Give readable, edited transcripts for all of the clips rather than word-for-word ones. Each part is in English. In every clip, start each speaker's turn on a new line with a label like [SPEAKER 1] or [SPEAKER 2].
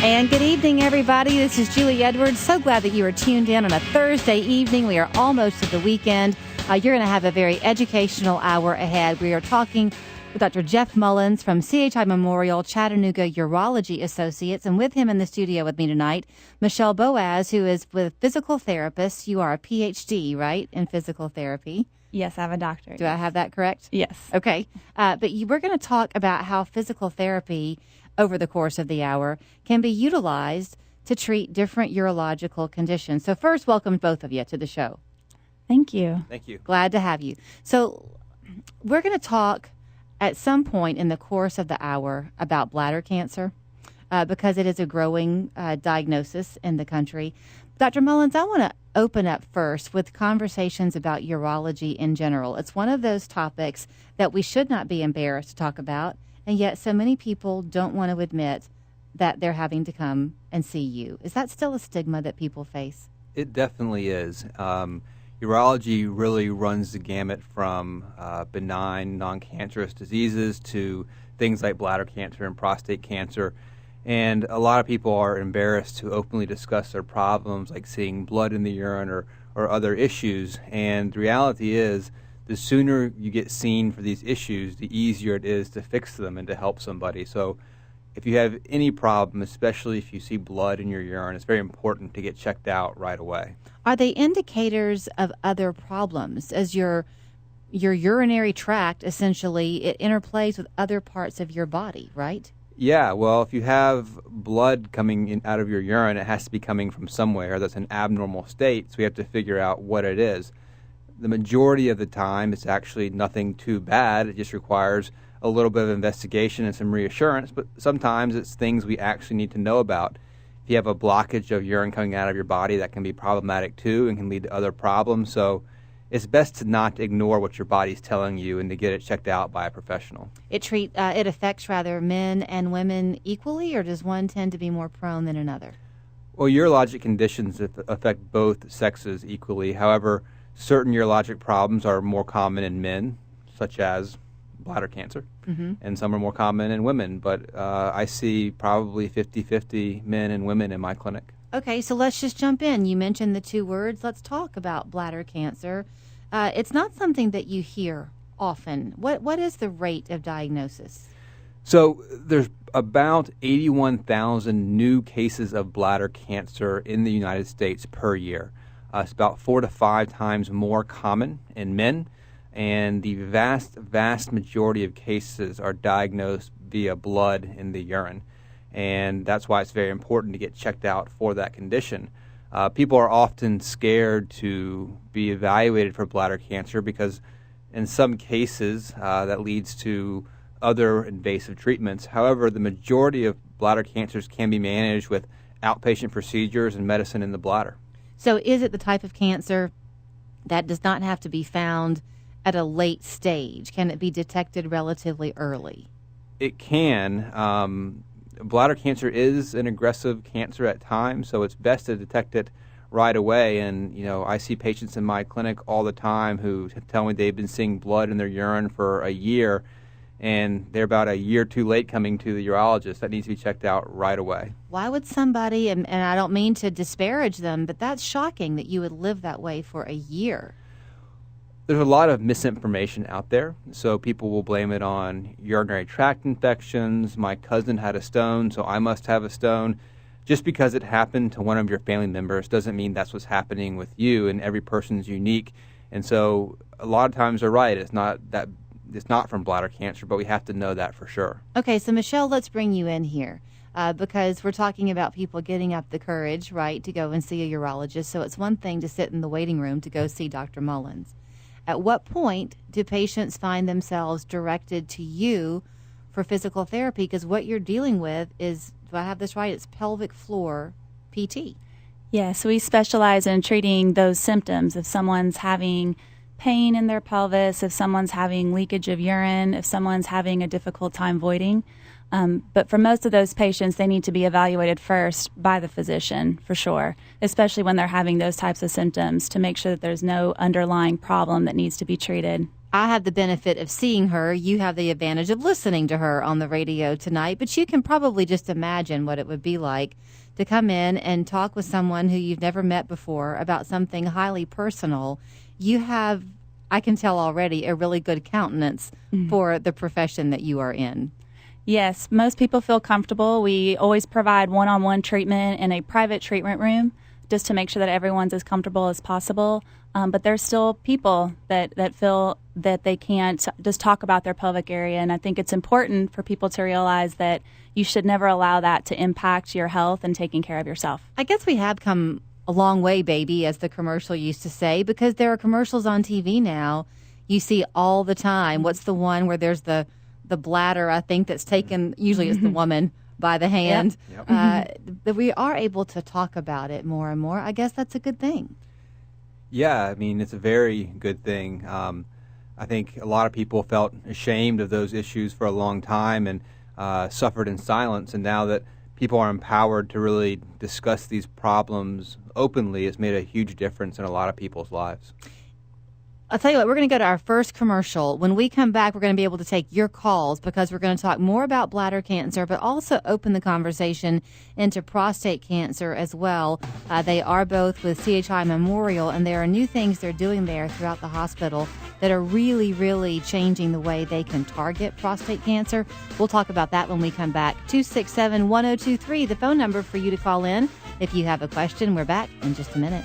[SPEAKER 1] And good evening, everybody. This is Julie Edwards. So glad that you are tuned in on a Thursday evening. We are almost at the weekend. You're going to have a very educational hour ahead. We are talking with Dr. Jeff Mullins from CHI Memorial Chattanooga Urology Associates. And with him in the studio with me tonight, Michele Boaz, who is with physical therapists. You are a PhD, right, in physical therapy?
[SPEAKER 2] Yes, I have a doctorate.
[SPEAKER 1] Do I have that correct?
[SPEAKER 2] Yes.
[SPEAKER 1] Okay. We're going to talk about how physical therapy over the course of the hour can be utilized to treat different urological conditions. So first, welcome both of you to the show.
[SPEAKER 2] Thank you.
[SPEAKER 3] Thank you.
[SPEAKER 1] Glad to have you. So we're going to talk at some point in the course of the hour about bladder cancer because it is a growing diagnosis in the country. Dr. Mullins, I want to open up first with conversations about urology in general. It's one of those topics that we should not be embarrassed to talk about, and yet so many people don't want to admit that they're having to come and see you. Is that still a stigma that people face?
[SPEAKER 3] It definitely is. Urology really runs the gamut from benign, non-cancerous diseases to things like bladder cancer and prostate cancer. And a lot of people are embarrassed to openly discuss their problems, like seeing blood in the urine or other issues. And the reality is, the sooner you get seen for these issues, the easier it is to fix them and to help somebody. So if you have any problem, especially if you see blood in your urine, it's very important to get checked out right away.
[SPEAKER 1] Are they indicators of other problems? As your urinary tract, essentially, it interplays with other parts of your body, right?
[SPEAKER 3] Yeah, well, if you have blood coming in out of your urine, it has to be coming from somewhere that's an abnormal state, so we have to figure out what it is. The majority of the time, it's actually nothing too bad. It just requires a little bit of investigation and some reassurance, but sometimes it's things we actually need to know about. If you have a blockage of urine coming out of your body, that can be problematic too and can lead to other problems. So it's best to not ignore what your body's telling you and to get it checked out by a professional.
[SPEAKER 1] It affects rather men and women equally, or does one tend to be more prone than another?
[SPEAKER 3] Well, urologic conditions affect both sexes equally. However, certain urologic problems are more common in men, such as bladder cancer, and some are more common in women. But I see probably 50-50 men and women in my clinic.
[SPEAKER 1] Okay, so let's just jump in. You mentioned the two words. Let's talk about bladder cancer. It's not something that you hear often. What is the rate of diagnosis?
[SPEAKER 3] So there's about 81,000 new cases of bladder cancer in the United States per year. It's about 4 to 5 times more common in men, and the vast majority of cases are diagnosed via blood in the urine. And that's why it's very important to get checked out for that condition. People are often scared to be evaluated for bladder cancer because in some cases that leads to other invasive treatments. However, the majority of bladder cancers can be managed with outpatient procedures and medicine in the bladder.
[SPEAKER 1] So is it the type of cancer that does not have to be found at a late stage? Can it be detected relatively early?
[SPEAKER 3] It can. Bladder cancer is an aggressive cancer at times, so it's best to detect it right away. And, I see patients in my clinic all the time who tell me they've been seeing blood in their urine for a year, and they're about a year too late coming to the urologist. That needs to be checked out right away.
[SPEAKER 1] Why would somebody, and I don't mean to disparage them, but that's shocking that you would live that way for a year.
[SPEAKER 3] There's a lot of misinformation out there, so people will blame it on urinary tract infections. My cousin had a stone, so I must have a stone. Just because it happened to one of your family members doesn't mean that's what's happening with you, and every person's unique. And so a lot of times they're right. It's not from bladder cancer, but we have to know that for sure.
[SPEAKER 1] Okay, so Michele, let's bring you in here because we're talking about people getting up the courage, right, to go and see a urologist. So it's one thing to sit in the waiting room to go see Dr. Mullins. At what point do patients find themselves directed to you for physical therapy? Because what you're dealing with is, do I have this right? It's pelvic floor PT.
[SPEAKER 2] Yes, we specialize in treating those symptoms. If someone's having pain in their pelvis, if someone's having leakage of urine, if someone's having a difficult time voiding. But for most of those patients, they need to be evaluated first by the physician, for sure, especially when they're having those types of symptoms, to make sure that there's no underlying problem that needs to be treated.
[SPEAKER 1] I have the benefit of seeing her. You have the advantage of listening to her on the radio tonight, but you can probably just imagine what it would be like to come in and talk with someone who you've never met before about something highly personal. You have, I can tell already, a really good countenance for the profession that you are in.
[SPEAKER 2] Yes, most people feel comfortable. We always provide one-on-one treatment in a private treatment room just to make sure that everyone's as comfortable as possible. But there's still people that feel that they can't just talk about their pelvic area. And I think it's important for people to realize that you should never allow that to impact your health and taking care of yourself.
[SPEAKER 1] I guess we have come a long way, baby, as the commercial used to say, because there are commercials on TV now you see all the time. What's the one where there's the bladder, I think, that's taken, usually it's the woman, by the hand.
[SPEAKER 3] Yep.
[SPEAKER 1] That we are able to talk about it more and more. I guess that's a good thing.
[SPEAKER 3] Yeah, I mean, it's a very good thing. I think a lot of people felt ashamed of those issues for a long time and suffered in silence. And now that people are empowered to really discuss these problems openly, it's made a huge difference in a lot of people's lives.
[SPEAKER 1] I'll tell you what, we're going to go to our first commercial. When we come back, we're going to be able to take your calls because we're going to talk more about bladder cancer, but also open the conversation into prostate cancer as well. They are both with CHI Memorial, and there are new things they're doing there throughout the hospital that are really, really changing the way they can target prostate cancer. We'll talk about that when we come back. 267-1023, the phone number for you to call in if you have a question. We're back in just a minute.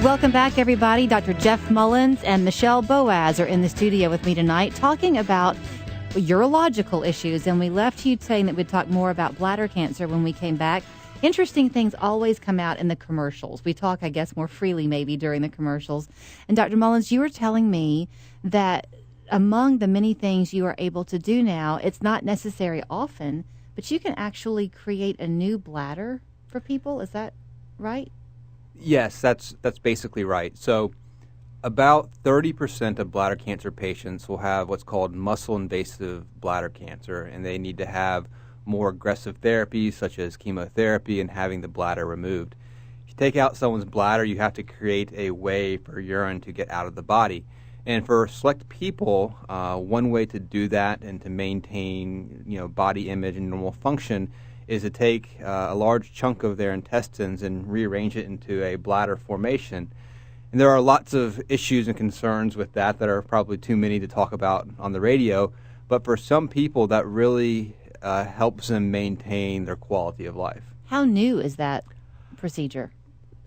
[SPEAKER 1] Welcome back, everybody. Dr. Jeff Mullins and Michele Boaz are in the studio with me tonight talking about urological issues. And we left you saying that we'd talk more about bladder cancer when we came back. Interesting things always come out in the commercials. We talk, I guess, more freely maybe during the commercials. And Dr. Mullins, you were telling me that among the many things you are able to do now, it's not necessary often, but you can actually create a new bladder for people. Is that right?
[SPEAKER 3] Yes, that's basically right. So about 30% of bladder cancer patients will have what's called muscle-invasive bladder cancer, and they need to have more aggressive therapies such as chemotherapy and having the bladder removed. If you take out someone's bladder, you have to create a way for urine to get out of the body. And for select people, one way to do that and to maintain, body image and normal function is to take a large chunk of their intestines and rearrange it into a bladder formation. And there are lots of issues and concerns with that are probably too many to talk about on the radio, but for some people that really helps them maintain their quality of life.
[SPEAKER 1] How new is that procedure?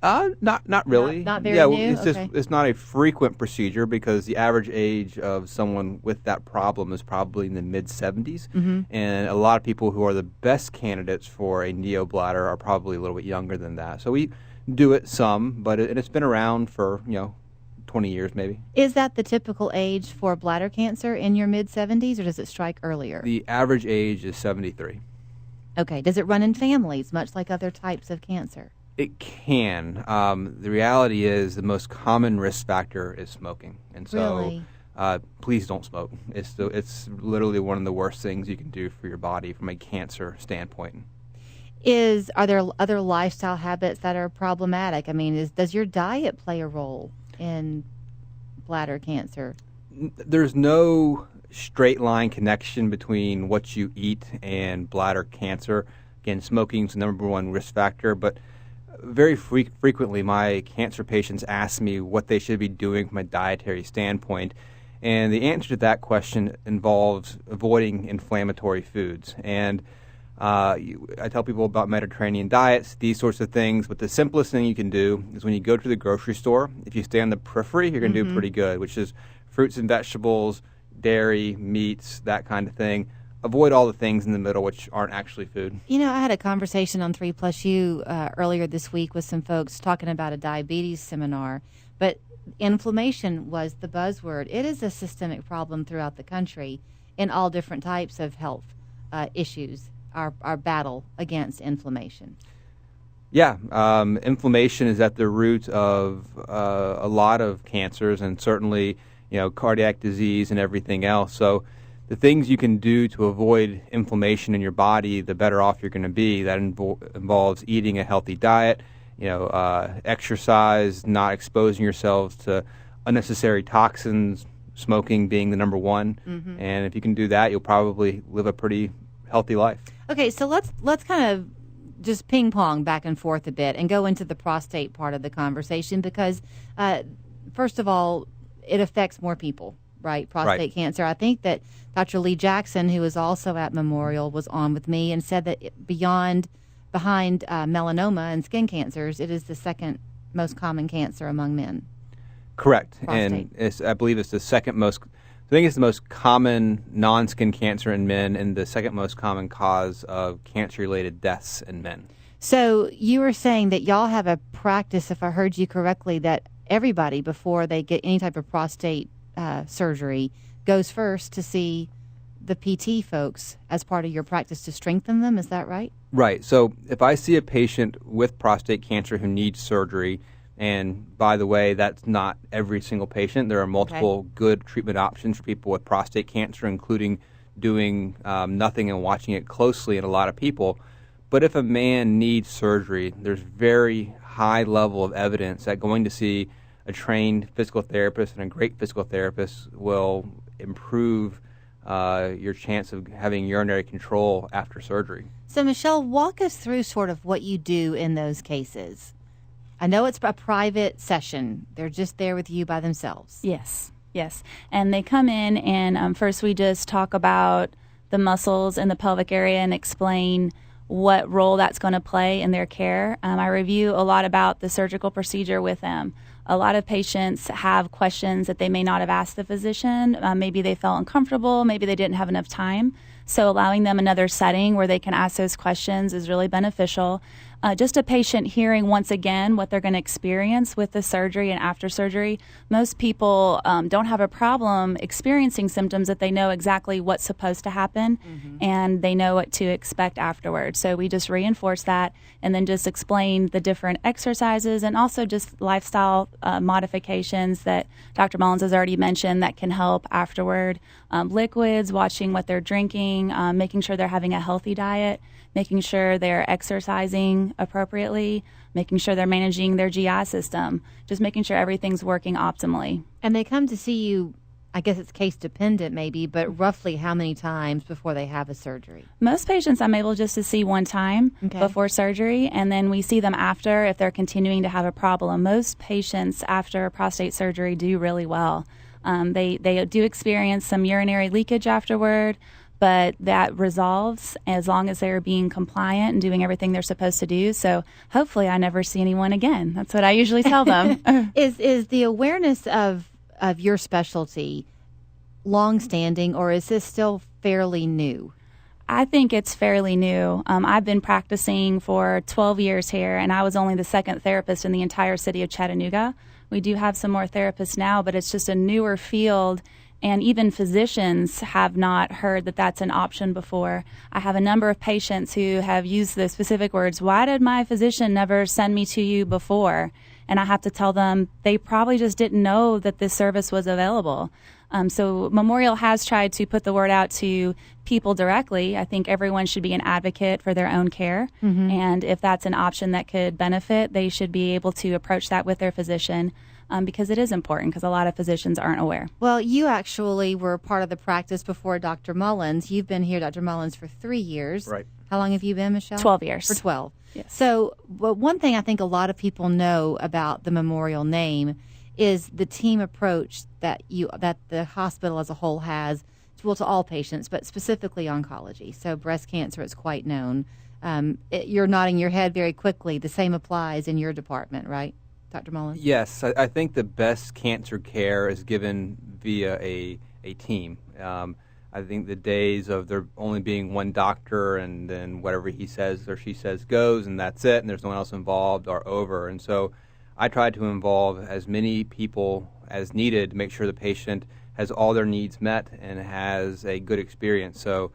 [SPEAKER 3] Not really.
[SPEAKER 1] Not very new?
[SPEAKER 3] It's not a frequent procedure because the average age of someone with that problem is probably in the mid-70s. Mm-hmm. And a lot of people who are the best candidates for a neobladder are probably a little bit younger than that. So we do it some, but it's been around for, 20 years maybe.
[SPEAKER 1] Is that the typical age for bladder cancer in your mid-70s, or does it strike earlier?
[SPEAKER 3] The average age is 73.
[SPEAKER 1] Okay. Does it run in families, much like other types of cancer?
[SPEAKER 3] It can. The reality is the most common risk factor is smoking. And so
[SPEAKER 1] Really?
[SPEAKER 3] Please don't smoke. It's literally one of the worst things you can do for your body from a cancer standpoint.
[SPEAKER 1] Are there other lifestyle habits that are problematic? I mean, does your diet play a role in bladder cancer?
[SPEAKER 3] There's no straight line connection between what you eat and bladder cancer. Again, smoking is the number one risk factor, but very frequently my cancer patients ask me what they should be doing from a dietary standpoint, and the answer to that question involves avoiding inflammatory foods. And I tell people about Mediterranean diets, these sorts of things, but the simplest thing you can do is when you go to the grocery store, if you stay on the periphery, you're going to do pretty good, which is fruits and vegetables, dairy, meats, that kind of thing. Avoid all the things in the middle which aren't actually food.
[SPEAKER 1] I had a conversation on 3+U earlier this week with some folks talking about a diabetes seminar, but inflammation was the buzzword. It is a systemic problem throughout the country in all different types of health issues, our battle against inflammation.
[SPEAKER 3] Yeah, inflammation is at the root of a lot of cancers and certainly, cardiac disease and everything else. So the things you can do to avoid inflammation in your body, the better off you're going to be. That involves eating a healthy diet, exercise, not exposing yourselves to unnecessary toxins, smoking being the number one. And if you can do that, you'll probably live a pretty healthy life.
[SPEAKER 1] Okay, so let's kind of just ping pong back and forth a bit and go into the prostate part of the conversation because, first of all, it affects more people, right? Prostate cancer. I think that Dr. Lee Jackson, who was also at Memorial, was on with me and said that behind melanoma and skin cancers, it is the second most common cancer among men.
[SPEAKER 3] Correct.
[SPEAKER 1] Prostate.
[SPEAKER 3] And I believe it's the second most, I think it's the most common non-skin cancer in men and the second most common cause of cancer-related deaths in men.
[SPEAKER 1] So you were saying that y'all have a practice, if I heard you correctly, that everybody, before they get any type of prostate surgery, goes first to see the PT folks as part of your practice to strengthen them. Is that right?
[SPEAKER 3] Right. So if I see a patient with prostate cancer who needs surgery, and by the way, that's not every single patient. There are multiple good treatment options for people with prostate cancer, including doing nothing and watching it closely in a lot of people. But if a man needs surgery, there's very high level of evidence that going to see a trained physical therapist and a great physical therapist will improve your chance of having urinary control after surgery.
[SPEAKER 1] So, Michele, walk us through sort of what you do in those cases. I know it's a private session. They're just there with you by themselves.
[SPEAKER 2] Yes. And they come in, and first we just talk about the muscles in the pelvic area and explain what role that's going to play in their care. I review a lot about the surgical procedure with them. A lot of patients have questions that they may not have asked the physician. Maybe they felt uncomfortable. Maybe they didn't have enough time. So allowing them another setting where they can ask those questions is really beneficial. Just a patient hearing once again what they're going to experience with the surgery and after surgery. Most people don't have a problem experiencing symptoms that they know exactly what's supposed to happen and they know what to expect afterwards. So we just reinforce that and then just explain the different exercises and also just lifestyle modifications that Dr. Mullins has already mentioned that can help afterward. Liquids, watching what they're drinking, making sure they're having a healthy diet, making sure they're exercising appropriately, making sure they're managing their GI system, just making sure everything's working optimally.
[SPEAKER 1] And they come to see you, I guess it's case dependent maybe, but roughly how many times before they have a surgery?
[SPEAKER 2] Most patients I'm able just to see one time before surgery, and then we see them after if they're continuing to have a problem. Most patients after prostate surgery do really well. They do experience some urinary leakage afterward, but that resolves as long as they're being compliant and doing everything they're supposed to do. So hopefully I never see anyone again. That's what I usually tell them.
[SPEAKER 1] Is the awareness of your specialty long-standing, or is this still fairly new?
[SPEAKER 2] I think it's fairly new. I've been practicing for 12 years here, and I was only the second therapist in the entire city of Chattanooga. We do have some more therapists now, but it's just a newer field. And even physicians have not heard that that's an option before. I have a number of patients who have used the specific words, "Why did my physician never send me to you before?" And I have to tell them they probably just didn't know that this service was available. So Memorial has tried to put the word out to people directly. I think everyone should be an advocate for their own care. And if that's an option that could benefit, they should be able to approach that with their physician. Because it is important, because a lot of physicians aren't aware.
[SPEAKER 1] Well, you actually were part of the practice before Dr. Mullins. You've been here, Dr. Mullins, for 3 years.
[SPEAKER 3] Right.
[SPEAKER 1] How long have you been, Michele?
[SPEAKER 2] 12 years.
[SPEAKER 1] For 12.
[SPEAKER 2] Yes.
[SPEAKER 1] So, but one thing I think a lot of people know about the Memorial name is the team approach that the hospital as a whole has, well, to all patients, but specifically oncology. So breast cancer is quite known. You're nodding your head very quickly. The same applies in your department, right, Dr. Mullins?
[SPEAKER 3] Yes, I think the best cancer care is given via a team. I think the days of there only being one doctor and then whatever he says or she says goes and that's it and there's no one else involved are over. And so I try to involve as many people as needed to make sure the patient has all their needs met and has a good experience. So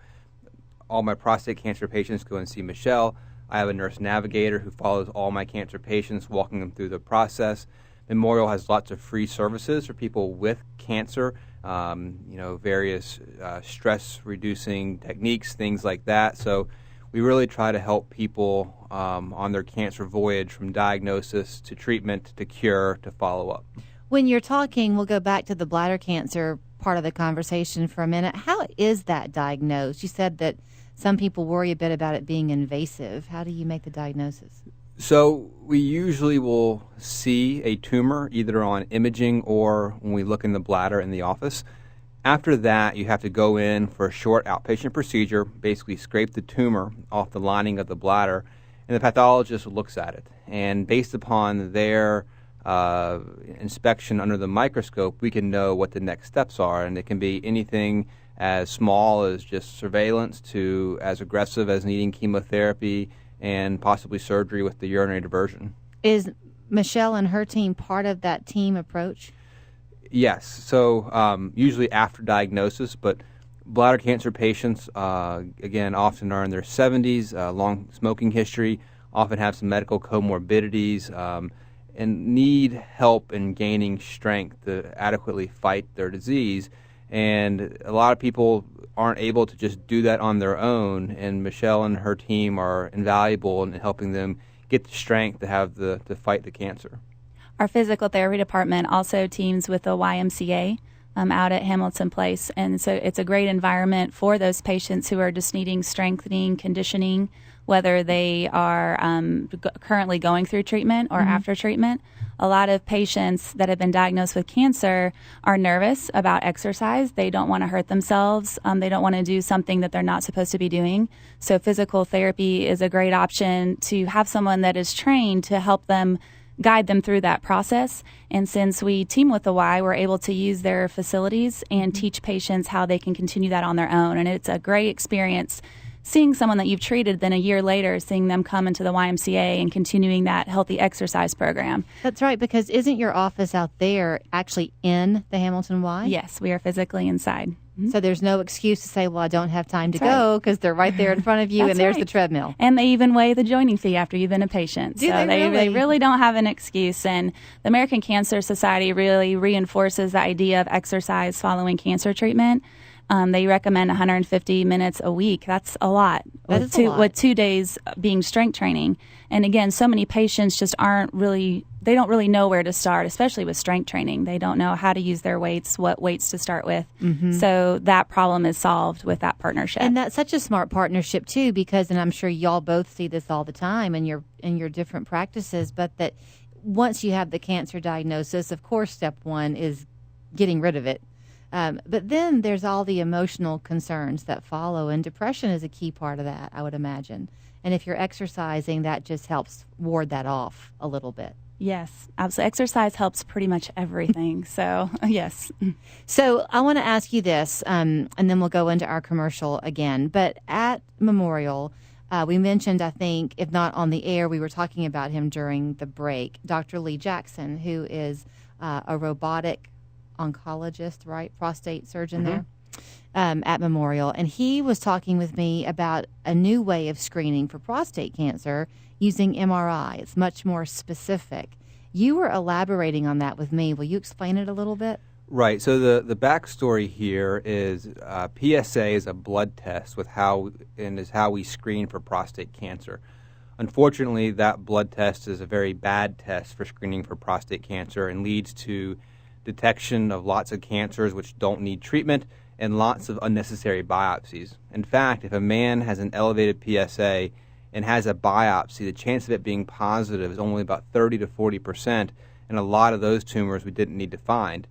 [SPEAKER 3] all my prostate cancer patients go and see Michele. I have a nurse navigator who follows all my cancer patients, walking them through the process. Memorial has lots of free services for people with cancer, various stress-reducing techniques, things like that. So we really try to help people on their cancer voyage from diagnosis to treatment to cure to follow-up.
[SPEAKER 1] When you're talking, we'll go back to the bladder cancer part of the conversation for a minute. How is that diagnosed? You said that some people worry a bit about it being invasive. How do you make the diagnosis?
[SPEAKER 3] So we usually will see a tumor either on imaging or when we look in the bladder in the office. After that, you have to go in for a short outpatient procedure, basically scrape the tumor off the lining of the bladder, and the pathologist looks at it. And based upon their inspection under the microscope, we can know what the next steps are. And it can be anything as small as just surveillance to as aggressive as needing chemotherapy and possibly surgery with the urinary diversion.
[SPEAKER 1] Is Michele and her team part of that team approach?
[SPEAKER 3] Yes. So usually after diagnosis, but bladder cancer patients, again, often are in their 70s, long smoking history, often have some medical comorbidities, and need help in gaining strength to adequately fight their disease. And a lot of people aren't able to just do that on their own, and Michele and her team are invaluable in helping them get the strength to have to fight the cancer.
[SPEAKER 2] Our physical therapy department also teams with the YMCA out at Hamilton Place, and so it's a great environment for those patients who are just needing strengthening, conditioning, whether they are currently going through treatment or after treatment. A lot of patients that have been diagnosed with cancer are nervous about exercise. They don't want to hurt themselves. They don't want to do something that they're not supposed to be doing. So physical therapy is a great option to have someone that is trained to help them guide them through that process. And since we team with the Y, we're able to use their facilities and teach patients how they can continue that on their own. And it's a great experience seeing someone that you've treated, then a year later, seeing them come into the YMCA and continuing that healthy exercise program.
[SPEAKER 1] That's right, because isn't your office out there actually in the Hamilton Y?
[SPEAKER 2] Yes, we are physically inside. Mm-hmm.
[SPEAKER 1] So there's no excuse to say, well, I don't have time to go, because they're right there in front of you, and there's the treadmill.
[SPEAKER 2] And they even waive the joining fee after you've been a patient.
[SPEAKER 1] Do they
[SPEAKER 2] really don't have an excuse. And the American Cancer Society really reinforces the idea of exercise following cancer treatment. They recommend 150 minutes a week. That's a lot.
[SPEAKER 1] That is a lot.
[SPEAKER 2] With 2 days being strength training. And again, so many patients just they don't really know where to start, especially with strength training. They don't know how to use their weights, what weights to start with. Mm-hmm. So that problem is solved with that partnership.
[SPEAKER 1] And that's such a smart partnership too, because, and I'm sure y'all both see this all the time in your different practices, but that once you have the cancer diagnosis, of course, step one is getting rid of it. But then there's all the emotional concerns that follow, and depression is a key part of that, I would imagine. And if you're exercising, that just helps ward that off a little bit.
[SPEAKER 2] Yes, absolutely. Exercise helps pretty much everything. So, yes.
[SPEAKER 1] So I want to ask you this, and then we'll go into our commercial again. But at Memorial, we mentioned, I think, if not on the air, we were talking about him during the break, Dr. Lee Jackson, who is a robotic oncologist, right? Prostate surgeon there at Memorial. And he was talking with me about a new way of screening for prostate cancer using MRI. It's much more specific. You were elaborating on that with me. Will you explain it a little bit?
[SPEAKER 3] Right. So the backstory here is PSA is a blood test is how we screen for prostate cancer. Unfortunately, that blood test is a very bad test for screening for prostate cancer and leads to detection of lots of cancers which don't need treatment and lots of unnecessary biopsies. In fact, if a man has an elevated PSA and has a biopsy, the chance of it being positive is only about 30 to 40%, and a lot of those tumors we didn't need to find.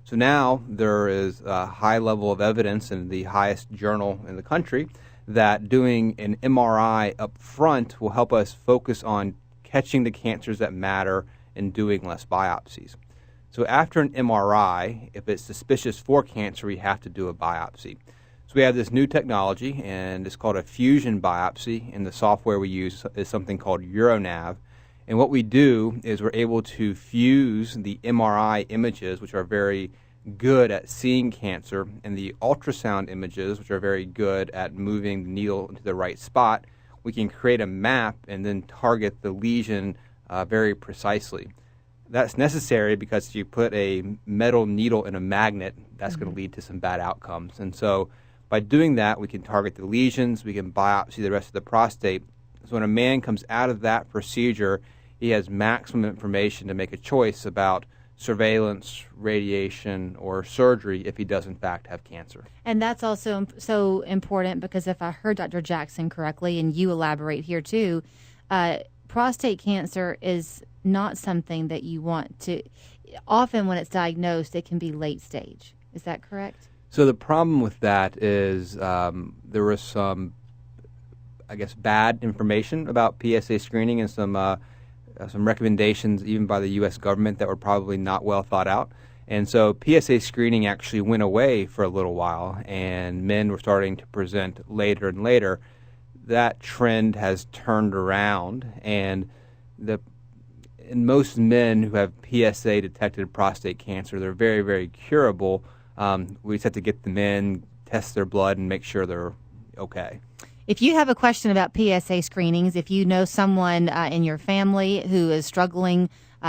[SPEAKER 3] So now there is a high level of evidence in the highest journal in the country that doing an MRI up front will help us focus on catching the cancers that matter and doing less biopsies. So after an MRI, if it's suspicious for cancer, we have to do a biopsy. So we have this new technology, and it's called a fusion biopsy, and the software we use is something called UroNav. And what we do is we're able to fuse the MRI images, which are very good at seeing cancer, and the ultrasound images, which are very good at moving the needle into the right spot. We can create a map and then target the lesion very precisely. That's necessary because if you put a metal needle in a magnet, that's going to lead to some bad outcomes. And so by doing that, we can target the lesions, we can biopsy the rest of the prostate. So when a man comes out of that procedure, he has maximum information to make a choice about surveillance, radiation, or surgery if he does in fact have cancer.
[SPEAKER 1] And that's also so important because if I heard Dr. Jackson correctly, and you elaborate here too, prostate cancer is not something that you want to, often when it's diagnosed, it can be late stage. Is that correct?
[SPEAKER 3] So the problem with that is there was some, I guess, bad information about PSA screening and some recommendations even by the U.S. government that were probably not well thought out. And so PSA screening actually went away for a little while, and men were starting to present later and later. That trend has turned around, and in most men who have PSA detected prostate cancer, they're very, very curable. We just have to get them in, test their blood, and make sure they're okay.
[SPEAKER 1] If you have a question about PSA screenings, if you know someone in your family who is struggling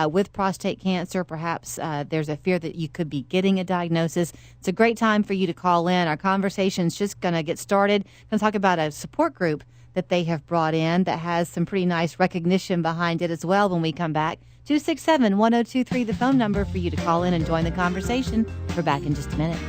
[SPEAKER 1] with prostate cancer, perhaps there's a fear that you could be getting a diagnosis, it's a great time for you to call in. Our conversation's just going to get started. We're going to talk about a support group that they have brought in that has some pretty nice recognition behind it as well when we come back. 267-1023, the phone number for you to call in and join the conversation. We're back in just a minute.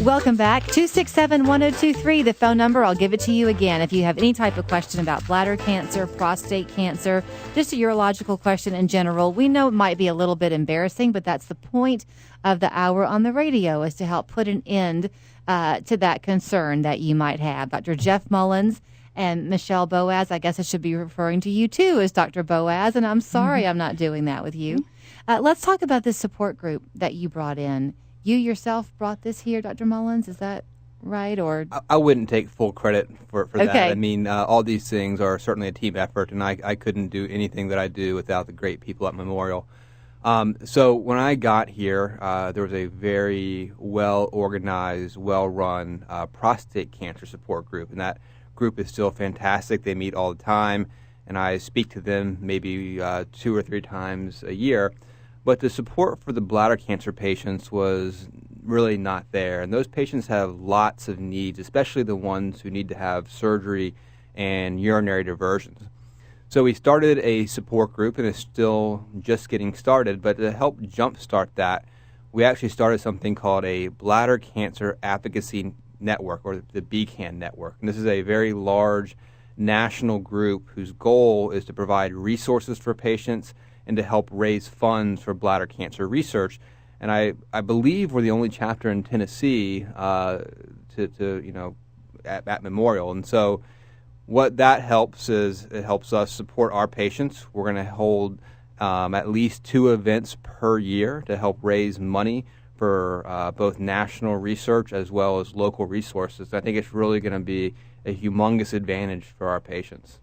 [SPEAKER 1] Welcome back. 267-1023, the phone number. I'll give it to you again. If you have any type of question about bladder cancer, prostate cancer, just a urological question in general, we know it might be a little bit embarrassing, but that's the point of the hour on the radio, is to help put an end to that concern that you might have. Dr. Jeff Mullins and Michele Boaz, I guess I should be referring to you too as Dr. Boaz, and I'm sorry I'm not doing that with you. Let's talk about this support group that you brought in. You yourself brought this here, Dr. Mullins, is that right? Or
[SPEAKER 3] I wouldn't take full credit for
[SPEAKER 1] Okay.
[SPEAKER 3] that. I mean, all these things are certainly a team effort, and I couldn't do anything that I do without the great people at Memorial. So when I got here, there was a very well-organized, well-run prostate cancer support group, and that group is still fantastic. They meet all the time, and I speak to them maybe 2 or 3 times a year. But the support for the bladder cancer patients was really not there. And those patients have lots of needs, especially the ones who need to have surgery and urinary diversions. So we started a support group, and it's still just getting started. But to help jumpstart that, we actually started something called a Bladder Cancer Advocacy Network, or the BCAN network. And this is a very large national group whose goal is to provide resources for patients and to help raise funds for bladder cancer research. And I believe we're the only chapter in Tennessee at Memorial. And so what that helps is it helps us support our patients. We're going to hold at least 2 events per year to help raise money for both national research as well as local resources. I think it's really going to be a humongous advantage for our patients.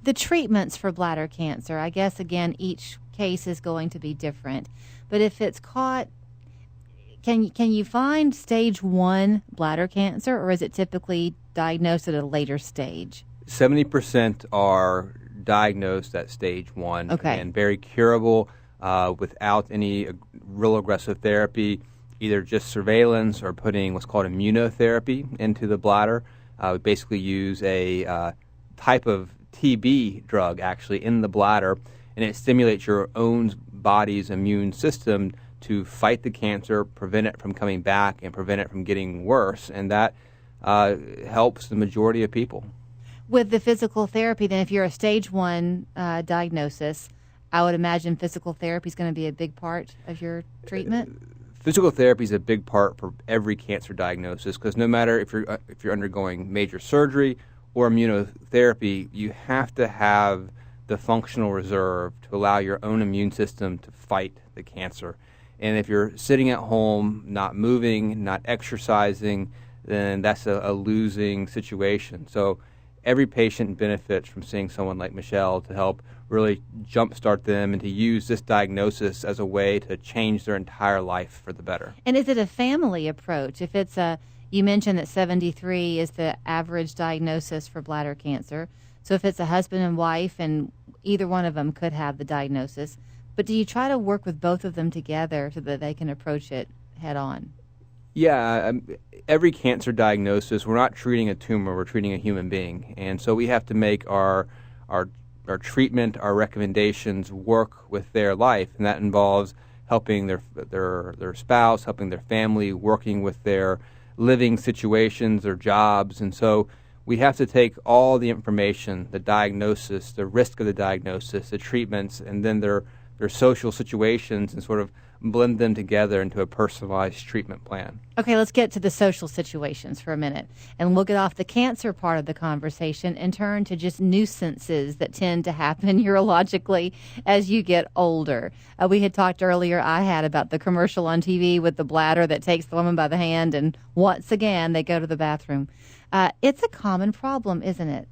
[SPEAKER 1] The treatments for bladder cancer, I guess, again, each case is going to be different. But if it's caught, can you find stage 1 bladder cancer, or is it typically diagnosed at a later stage?
[SPEAKER 3] 70% are diagnosed at stage 1 and very curable without any real aggressive therapy, either just surveillance or putting what's called immunotherapy into the bladder. We basically use a type of TB drug actually in the bladder, and it stimulates your own body's immune system to fight the cancer, prevent it from coming back, and prevent it from getting worse, and that helps the majority of people.
[SPEAKER 1] With the physical therapy, then, if you're a stage 1 diagnosis, I would imagine physical therapy is going to be a big part of your treatment?
[SPEAKER 3] Physical therapy is a big part for every cancer diagnosis, because no matter if you're undergoing major surgery or immunotherapy, you have to have the functional reserve to allow your own immune system to fight the cancer. And if you're sitting at home, not moving, not exercising, then that's a losing situation. So every patient benefits from seeing someone like Michele to help really jumpstart them and to use this diagnosis as a way to change their entire life for the better.
[SPEAKER 1] And is it a family approach? If it's you mentioned that 73 is the average diagnosis for bladder cancer. So if it's a husband and wife, and either one of them could have the diagnosis, but do you try to work with both of them together so that they can approach it head on?
[SPEAKER 3] Yeah, every cancer diagnosis, we're not treating a tumor, we're treating a human being. And so we have to make our our treatment, our recommendations work with their life, and that involves helping their spouse, helping their family, working with their living situations, their jobs. And so we have to take all the information, the diagnosis, the risk of the diagnosis, the treatments, and then their social situations, and sort of blend them together into a personalized treatment plan.
[SPEAKER 1] Okay, let's get to the social situations for a minute, and we'll get off the cancer part of the conversation and turn to just nuisances that tend to happen urologically as you get older. We had talked earlier, I had, about the commercial on TV with the bladder that takes the woman by the hand, and once again, they go to the bathroom. It's a common problem, isn't it?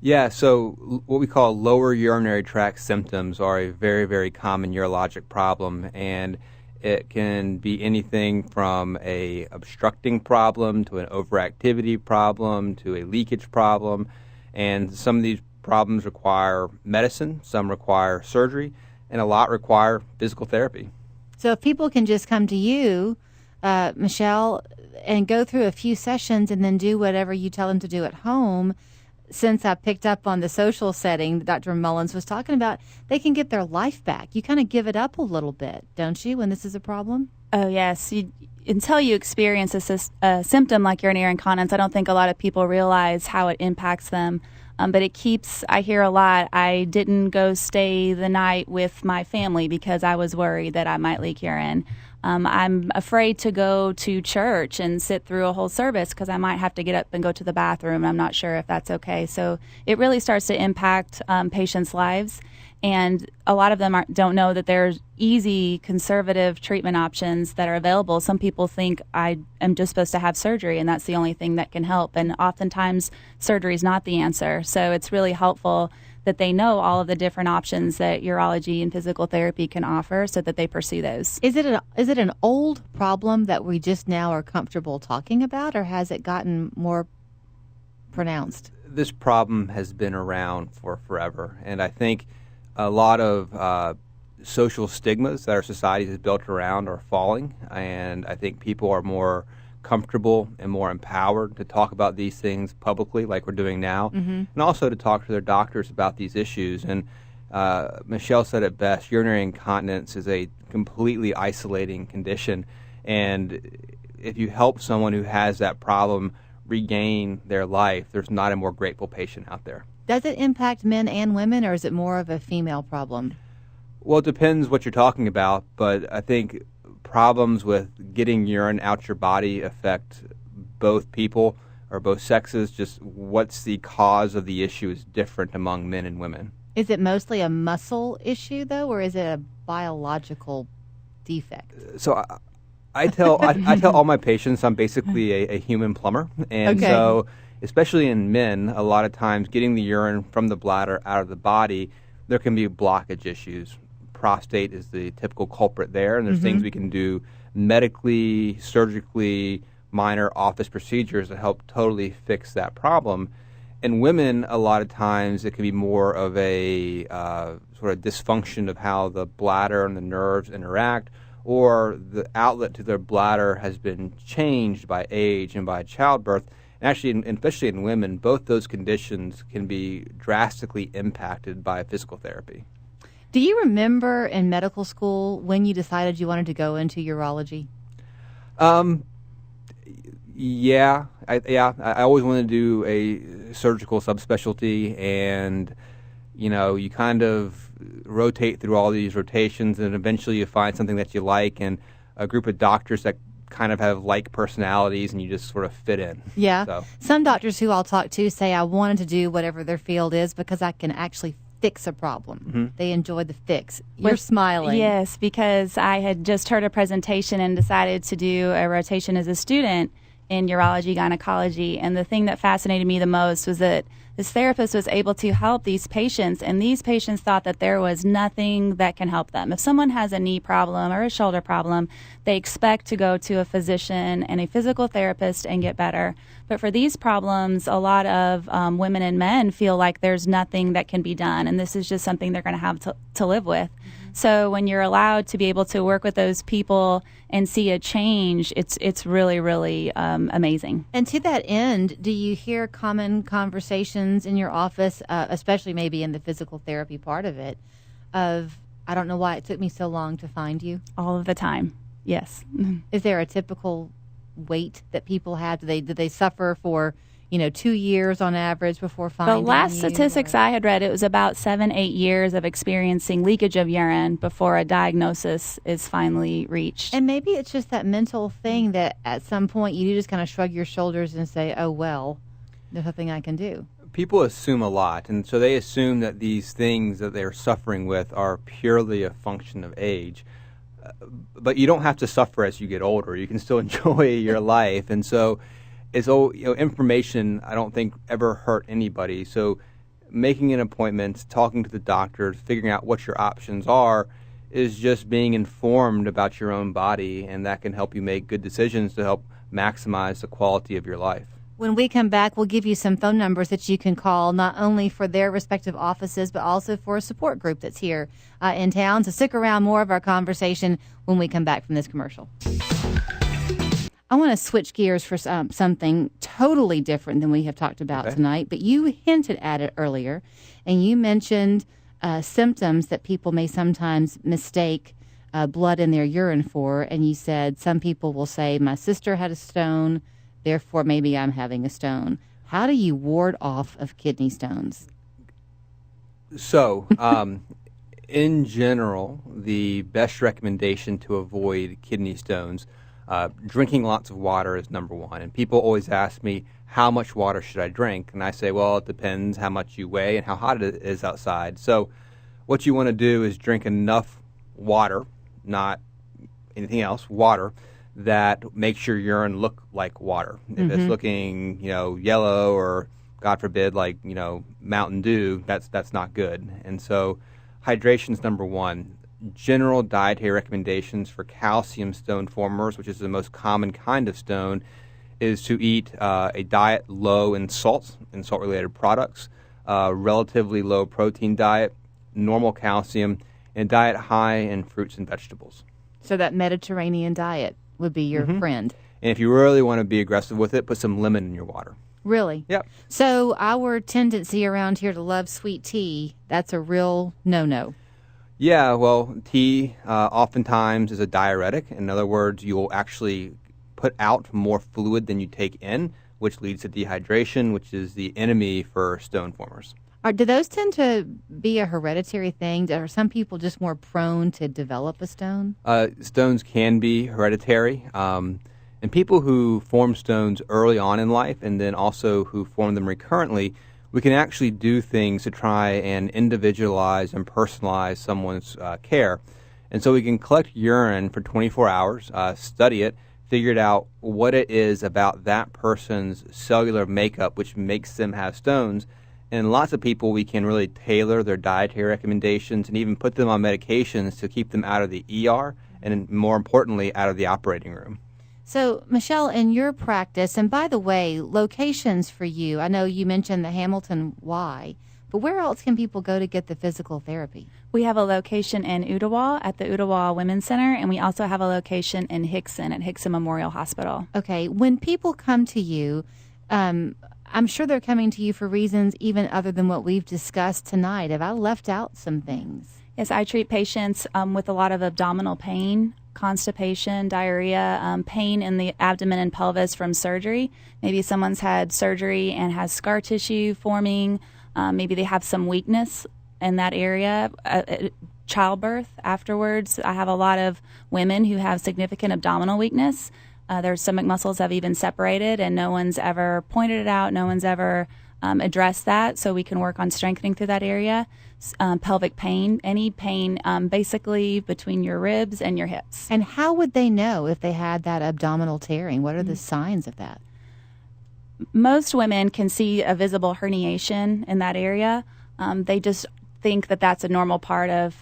[SPEAKER 3] Yeah, so what we call lower urinary tract symptoms are a very, very common urologic problem, and it can be anything from a obstructing problem to an overactivity problem to a leakage problem, and some of these problems require medicine, some require surgery, and a lot require physical therapy.
[SPEAKER 1] So if people can just come to you, Michele, and go through a few sessions and then do whatever you tell them to do at home, since I picked up on the social setting that Dr. Mullins was talking about, they can get their life back. You kind of give it up a little bit, don't you, when this is a problem?
[SPEAKER 2] Oh, yes. Until you experience a symptom like urinary incontinence, I don't think a lot of people realize how it impacts them. But I hear a lot, I didn't go stay the night with my family because I was worried that I might leak urine. I'm afraid to go to church and sit through a whole service because I might have to get up and go to the bathroom. I'm not sure if that's okay. So it really starts to impact patients' lives. And a lot of them don't know that there's easy conservative treatment options that are available. Some people think I am just supposed to have surgery and that's the only thing that can help. And oftentimes surgery is not the answer. So it's really helpful that they know all of the different options that urology and physical therapy can offer so that they pursue those.
[SPEAKER 1] Is it an old problem that we just now are comfortable talking about, or has it gotten more pronounced?
[SPEAKER 3] This problem has been around for forever, and I think a lot of social stigmas that our society has built around are falling, and I think people are more comfortable and more empowered to talk about these things publicly like we're doing now, and also to talk to their doctors about these issues. And Michele said it best, urinary incontinence is a completely isolating condition, and if you help someone who has that problem regain their life, there's not a more grateful patient out there.
[SPEAKER 1] Does it impact men and women, or is it more of a female problem?
[SPEAKER 3] Well, it depends what you're talking about, but I think problems with getting urine out your body affect both people or both sexes. Just what's the cause of the issue is different among men and women.
[SPEAKER 1] Is it mostly a muscle issue, though, or is it a biological defect?
[SPEAKER 3] So I tell all my patients I'm basically a human plumber, and
[SPEAKER 1] Okay.
[SPEAKER 3] so especially in men, a lot of times getting the urine from the bladder out of the body, there can be blockage issues. Prostate is the typical culprit there, and there's things we can do medically, surgically, minor office procedures that help totally fix that problem. In women, a lot of times it can be more of a sort of dysfunction of how the bladder and the nerves interact, or the outlet to their bladder has been changed by age and by childbirth. And actually, especially in women, both those conditions can be drastically impacted by physical therapy.
[SPEAKER 1] Do you remember in medical school when you decided you wanted to go into urology?
[SPEAKER 3] Yeah. I always wanted to do a surgical subspecialty, and you kind of rotate through all these rotations, and eventually you find something that you like, and a group of doctors that kind of have like personalities, and you just sort of fit in.
[SPEAKER 1] Yeah.
[SPEAKER 3] So.
[SPEAKER 1] Some doctors who I'll talk to say I wanted to do whatever their field is because I can actually fix a problem. They enjoy the fix. You're smiling.
[SPEAKER 2] Yes, because I had just heard a presentation and decided to do a rotation as a student in urology, gynecology, and the thing that fascinated me the most was that this therapist was able to help these patients, and these patients thought that there was nothing that can help them. If someone has a knee problem or a shoulder problem, they expect to go to a physician and a physical therapist and get better. But for these problems, a lot of women and men feel like there's nothing that can be done, and this is just something they're going to have to live with. So when you're allowed to be able to work with those people and see a change, it's really, really amazing.
[SPEAKER 1] And to that end, do you hear common conversations in your office, especially maybe in the physical therapy part of it, of, I don't know why it took me so long to find you?
[SPEAKER 2] All of the time, yes.
[SPEAKER 1] Is there a typical wait that people have? Do they suffer for 2 years on average before finding
[SPEAKER 2] The last
[SPEAKER 1] you,
[SPEAKER 2] statistics
[SPEAKER 1] or?
[SPEAKER 2] I had read, it was about 7-8 years of experiencing leakage of urine before a diagnosis is finally reached.
[SPEAKER 1] And maybe it's just that mental thing that at some point you just kind of shrug your shoulders and say, oh, well, there's nothing I can do.
[SPEAKER 3] People assume a lot, and so they assume that these things that they're suffering with are purely a function of age. But you don't have to suffer as you get older. You can still enjoy your life. And so it's information I don't think ever hurt anybody. So making an appointment, talking to the doctors, figuring out what your options are is just being informed about your own body, and that can help you make good decisions to help maximize the quality of your life.
[SPEAKER 1] When we come back, we'll give you some phone numbers that you can call, not only for their respective offices, but also for a support group that's here in town. So stick around, more of our conversation when we come back from this commercial. I want to switch gears for something totally different than we have talked about tonight, but you hinted at it earlier, and you mentioned symptoms that people may sometimes mistake blood in their urine for, and you said some people will say, my sister had a stone, therefore maybe I'm having a stone. How do you ward off of kidney stones?
[SPEAKER 3] So, in general, the best recommendation to avoid kidney stones, drinking lots of water is number one. And people always ask me, how much water should I drink? And I say, well, it depends how much you weigh and how hot it is outside. So what you want to do is drink enough water, not anything else, water, that makes your urine look like water. If it's looking, yellow or, God forbid, like, Mountain Dew, that's not good. And so hydration is number one. General dietary recommendations for calcium stone formers, which is the most common kind of stone, is to eat a diet low in salts and salt-related products, relatively low protein diet, normal calcium, and a diet high in fruits and vegetables. So
[SPEAKER 1] that Mediterranean diet would be your friend.
[SPEAKER 3] And if you really want to be aggressive with it, put some lemon in your water.
[SPEAKER 1] Really?
[SPEAKER 3] Yep.
[SPEAKER 1] So our tendency around here to love sweet tea, that's a real no-no.
[SPEAKER 3] Yeah, well, tea oftentimes is a diuretic. In other words, you'll actually put out more fluid than you take in, which leads to dehydration, which is the enemy for stone formers.
[SPEAKER 1] Do those tend to be a hereditary thing? Are some people just more prone to develop a stone?
[SPEAKER 3] Stones can be hereditary. And people who form stones early on in life and then also who form them recurrently, we can actually do things to try and individualize and personalize someone's care. And so we can collect urine for 24 hours, study it, figure out what it is about that person's cellular makeup which makes them have stones. And lots of people, we can really tailor their dietary recommendations and even put them on medications to keep them out of the ER and, more importantly, out of the operating room.
[SPEAKER 1] So, Michele, in your practice, and by the way, locations for you, I know you mentioned the Hamilton Y, but where else can people go to get the physical therapy?
[SPEAKER 2] We have a location in Ottawa at the Ottawa Women's Center, and we also have a location in Hickson at Hickson Memorial Hospital.
[SPEAKER 1] Okay. When people come to you, I'm sure they're coming to you for reasons even other than what we've discussed tonight. Have I left out some things?
[SPEAKER 2] Yes, I treat patients with a lot of abdominal pain, constipation, diarrhea, pain in the abdomen and pelvis from surgery. Maybe someone's had surgery and has scar tissue forming. Maybe they have some weakness in that area. Childbirth afterwards. I have a lot of women who have significant abdominal weakness. Their stomach muscles have even separated, and no one's ever pointed it out. No one's ever addressed that, so we can work on strengthening through that area. Pelvic pain, any pain basically between your ribs and your hips.
[SPEAKER 1] And how would they know if they had that abdominal tearing? What are the signs of that?
[SPEAKER 2] Most women can see a visible herniation in that area. They just think that that's a normal part of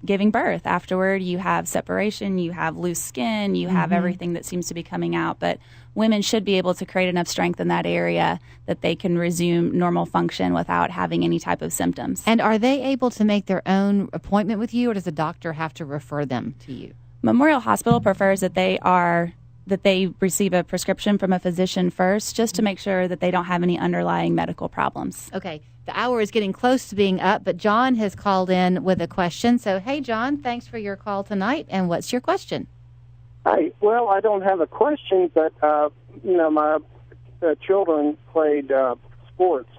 [SPEAKER 2] giving birth. Afterward, you have separation, you have loose skin, you have everything that seems to be coming out. But women should be able to create enough strength in that area that they can resume normal function without having any type of symptoms.
[SPEAKER 1] And are they able to make their own appointment with you, or does a doctor have to refer them to you?
[SPEAKER 2] Memorial Hospital prefers that they receive a prescription from a physician first, just to make sure that they don't have any underlying medical problems.
[SPEAKER 1] Okay. The hour is getting close to being up, but John has called in with a question. So, hey, John, thanks for your call tonight. And what's your question?
[SPEAKER 4] Hi. Well, I don't have a question, but, my children played sports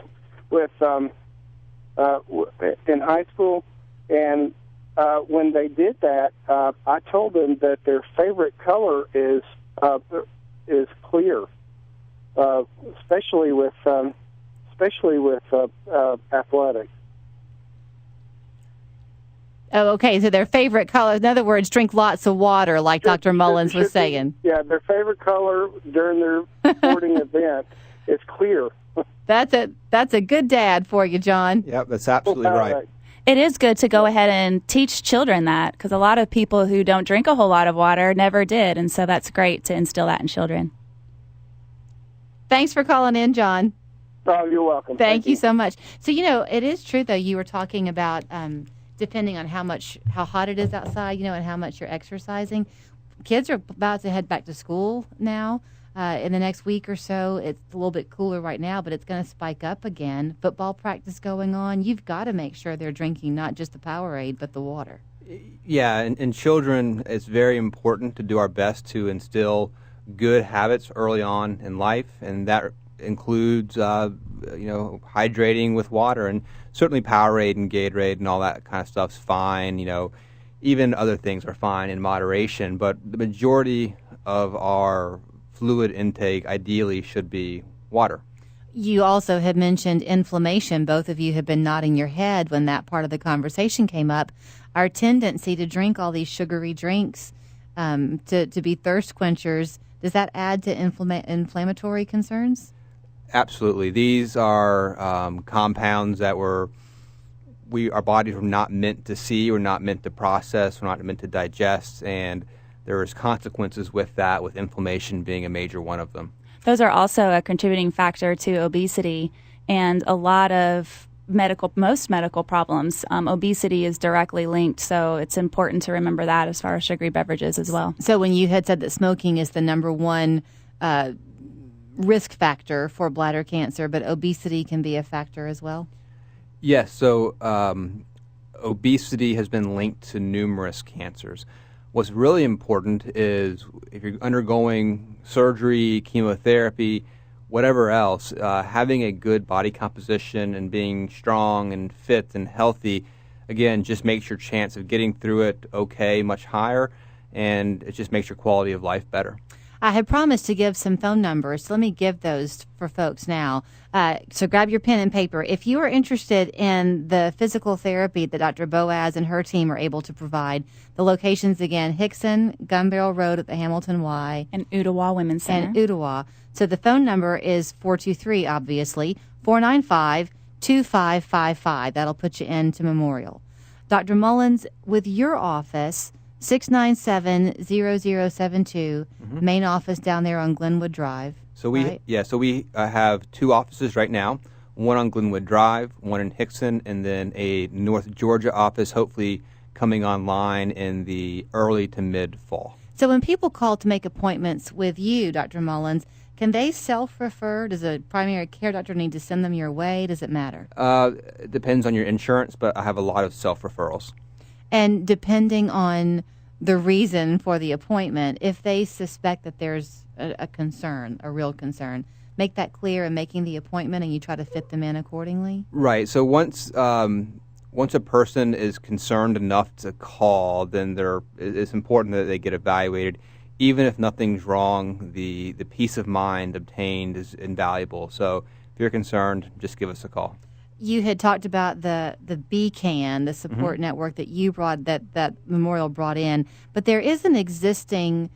[SPEAKER 4] with in high school, and when they did that, I told them that their favorite color is clear, especially with athletics.
[SPEAKER 1] Oh, okay. So their favorite color, in other words, drink lots of water, like Dr. Mullins was saying.
[SPEAKER 4] Yeah, their favorite color during their sporting event is clear.
[SPEAKER 1] That's a good dad for you, John.
[SPEAKER 3] Yep, that's absolutely right.
[SPEAKER 2] It is good to go ahead and teach children that, because a lot of people who don't drink a whole lot of water never did, and so that's great to instill that in children.
[SPEAKER 1] Thanks for calling in, John.
[SPEAKER 4] Oh, you're welcome.
[SPEAKER 1] Thank you so much. So, it is true, though, you were talking about depending on how hot it is outside, and how much you're exercising. Kids are about to head back to school now. In the next week or so, it's a little bit cooler right now, but it's going to spike up again. Football practice going on. You've got to make sure they're drinking not just the Powerade, but the water.
[SPEAKER 3] Yeah, and children, it's very important to do our best to instill good habits early on in life, and that includes, hydrating with water, and certainly Powerade and Gatorade and all that kind of stuff's fine. Even other things are fine in moderation, but the majority of our fluid intake ideally should be water.
[SPEAKER 1] You also had mentioned inflammation. Both of you have been nodding your head when that part of the conversation came up. Our tendency to drink all these sugary drinks, to be thirst quenchers, does that add to inflammatory concerns?
[SPEAKER 3] Absolutely. These are compounds that our bodies were not meant to see, or not meant to process, or not meant to digest, and there's consequences with that, with inflammation being a major one of them.
[SPEAKER 2] Those are also a contributing factor to obesity and a lot of most medical problems. Obesity is directly linked, so it's important to remember that as far as sugary beverages as well.
[SPEAKER 1] So when you had said that smoking is the number one risk factor for bladder cancer, but obesity can be a factor as well?
[SPEAKER 3] Yes, so obesity has been linked to numerous cancers. What's really important is if you're undergoing surgery, chemotherapy, whatever else, having a good body composition and being strong and fit and healthy, again, just makes your chance of getting through it much higher, and it just makes your quality of life better.
[SPEAKER 1] I had promised to give some phone numbers, so let me give those for folks now. So grab your pen and paper. If you are interested in the physical therapy that Dr. Boaz and her team are able to provide, the locations again, Hickson, Gun Barrel Road at the Hamilton Y.
[SPEAKER 2] And Ottawa Women's Center.
[SPEAKER 1] And Ottawa. So the phone number is 423, obviously, 495-2555. That'll put you into Memorial. Dr. Mullins, with your office, 697-0072, main office down there on Glenwood Drive.
[SPEAKER 3] So we have two offices right now, one on Glenwood Drive, one in Hickson, and then a North Georgia office, hopefully coming online in the early to mid fall.
[SPEAKER 1] So when people call to make appointments with you, Dr. Mullins, can they self-refer? Does a primary care doctor need to send them your way? Does it matter?
[SPEAKER 3] It depends on your insurance, but I have a lot of self-referrals.
[SPEAKER 1] And depending on the reason for the appointment, if they suspect that there's a concern, a real concern, make that clear in making the appointment, and you try to fit them in accordingly?
[SPEAKER 3] Right. So once a person is concerned enough to call, then it's important that they get evaluated. Even if nothing's wrong, the peace of mind obtained is invaluable. So if you're concerned, just give us a call.
[SPEAKER 1] You had talked about the BCAN, the support network that you brought, that Memorial brought in, but there is an existing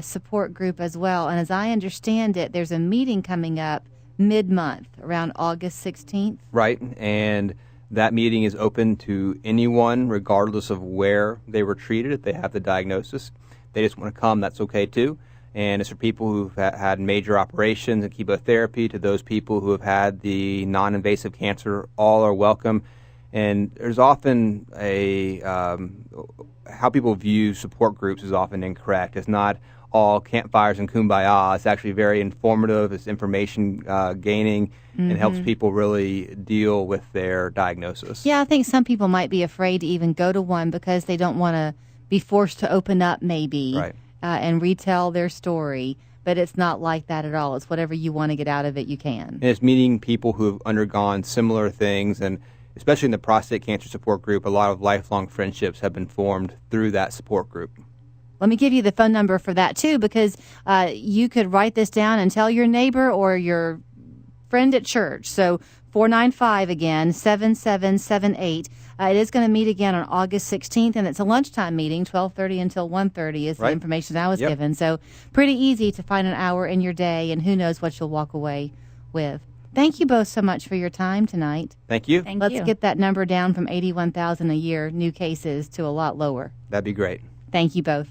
[SPEAKER 1] support group as well. And as I understand it, there's a meeting coming up mid-month, around August 16th.
[SPEAKER 3] Right, and that meeting is open to anyone, regardless of where they were treated. If they have the diagnosis, they just want to come, that's okay too. And it's for people who've had major operations and chemotherapy to those people who have had the non-invasive cancer. All are welcome. And there's often how people view support groups is often incorrect. It's not all campfires and kumbaya. It's actually very informative. It's information gaining and helps people really deal with their diagnosis.
[SPEAKER 1] Yeah, I think some people might be afraid to even go to one because they don't want to be forced to open up maybe and retell their story. But it's not like that at all. It's whatever you want to get out of it, you can.
[SPEAKER 3] And it's meeting people who have undergone similar things, and especially in the prostate cancer support group, a lot of lifelong friendships have been formed through that support group.
[SPEAKER 1] Let me give you the phone number for that, too, because you could write this down and tell your neighbor or your friend at church. So 495, again, 7778. It is going to meet again on August 16th, and it's a lunchtime meeting, 12:30 until 1:30 is the information I was given. So pretty easy to find an hour in your day, and who knows what you'll walk away with. Thank you both so much for your time tonight.
[SPEAKER 3] Thank you.
[SPEAKER 1] Let's get that number down from 81,000 a year, new cases, to a lot lower.
[SPEAKER 3] That'd be great.
[SPEAKER 1] Thank you both.